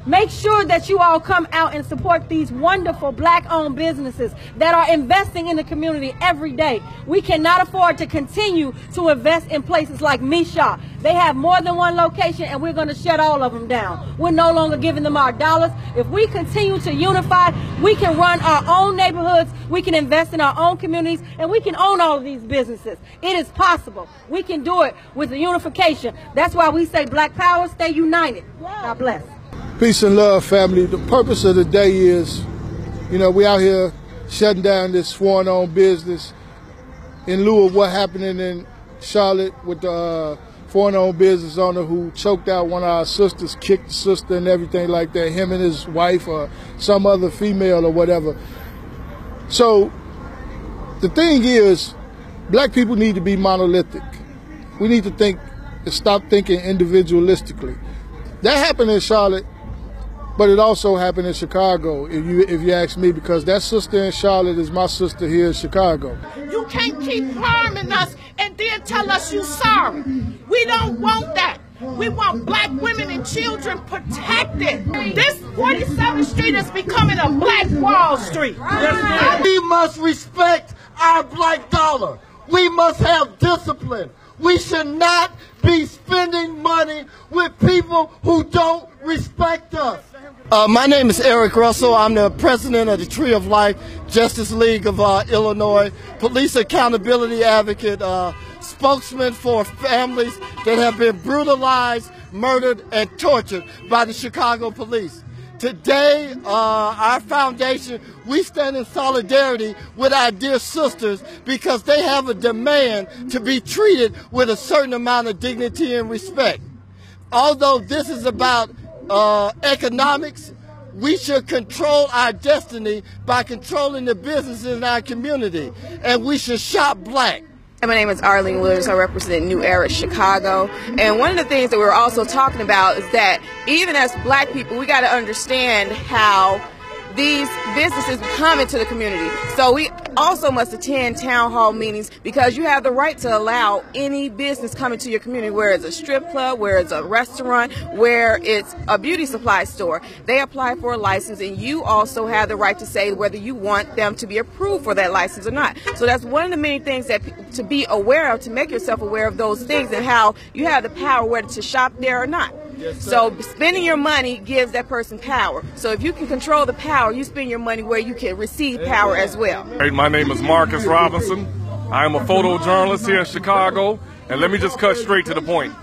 Make sure that you all come out and support these wonderful black-owned businesses that are investing in the community every day. We cannot afford to continue to invest in places like Misha. They have more than one location, and we're going to shut all of them down. We're no longer giving them our dollars. If we continue to unify, we can run our own neighborhoods, we can invest in our own communities, and we can own all of these businesses. It is possible. We can do it with the unification. That's why we say Black Power, stay united. God bless. Peace and love, family. The purpose of the day is, we out here shutting down this foreign-owned business in lieu of what happened in Charlotte with the foreign-owned business owner who choked out one of our sisters, kicked the sister and everything like that, him and his wife or some other female or whatever. So the thing is, black people need to be monolithic. We need to think and stop thinking individualistically. That happened in Charlotte, but it also happened in Chicago, if you ask me, because that sister in Charlotte is my sister here in Chicago. You can't keep harming us and then tell us you're sorry. We don't want that. We want black women and children protected. This 47th Street is becoming a Black Wall Street. We must respect our black dollar. We must have discipline. We should not be spending money with people who don't respect us. My name is Eric Russell. I'm the president of the Tree of Life Justice League of Illinois, police accountability advocate, spokesman for families that have been brutalized, murdered, and tortured by the Chicago police. Today, our foundation, we stand in solidarity with our dear sisters because they have a demand to be treated with a certain amount of dignity and respect. Although this is about economics, we should control our destiny by controlling the businesses in our community, and we should shop black. My name is Arlene Williams. I represent New Era Chicago. And one of the things that we're also talking about is that even as black people, we got to understand how these businesses come into the community. So we also must attend town hall meetings because you have the right to allow any business come into your community, where it's a strip club, where it's a restaurant, where it's a beauty supply store. They apply for a license, and you also have the right to say whether you want them to be approved for that license or not. So that's one of the many things that to be aware of, to make yourself aware of those things and how you have the power whether to shop there or not. Yes, so spending your money gives that person power. So if you can control the power, you spend your money where you can receive power as well. Hey, my name is Marcus Robinson. I am a photojournalist here in Chicago. And let me just cut straight to the point.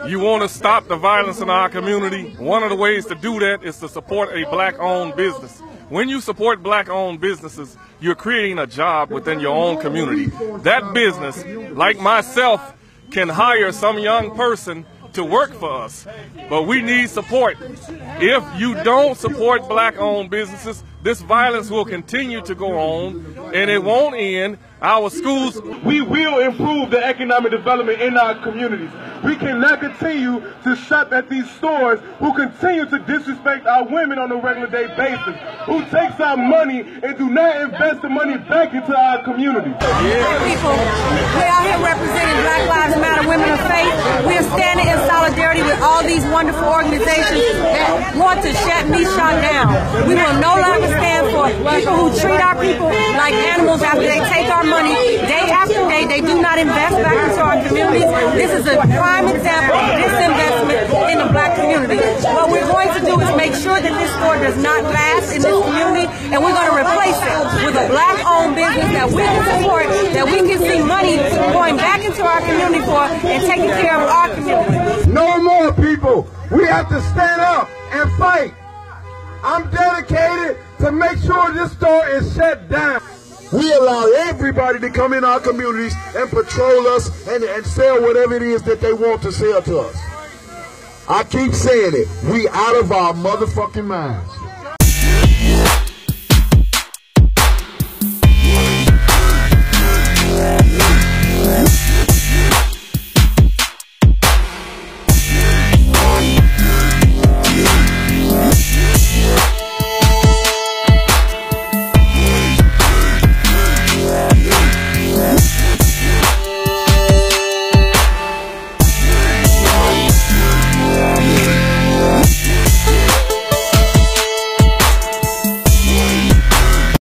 You want to stop the violence in our community? One of the ways to do that is to support a black-owned business. When you support black-owned businesses, you're creating a job within your own community. That business, like myself, can hire some young person to work for us, but we need support. If you don't support black-owned businesses, this violence will continue to go on, and it won't end. Our schools, we will improve the economic development in our communities. We cannot continue to shop at these stores who continue to disrespect our women on a regular day basis, who takes our money and do not invest the money back into our communities. People, we're out here representing Black Lives Matter, Women of Faith. We are standing in solidarity with all these wonderful organizations that want to shut Misha down. We will no longer stand for people who treat our people like animals after they take our money day after day. They do not invest back into our communities. This is a prime example of disinvestment in the black community. What we're going to do is make sure that this store does not last in this community, and we're going to replace it with a black-owned business that we can support, that we can see money going back into our community for and taking care of our community. No more, people. We have to stand up and fight. I'm dedicated to make sure this store is shut down. We allow everybody to come in our communities and patrol us and sell whatever it is that they want to sell to us. I keep saying it. We out of our motherfucking minds.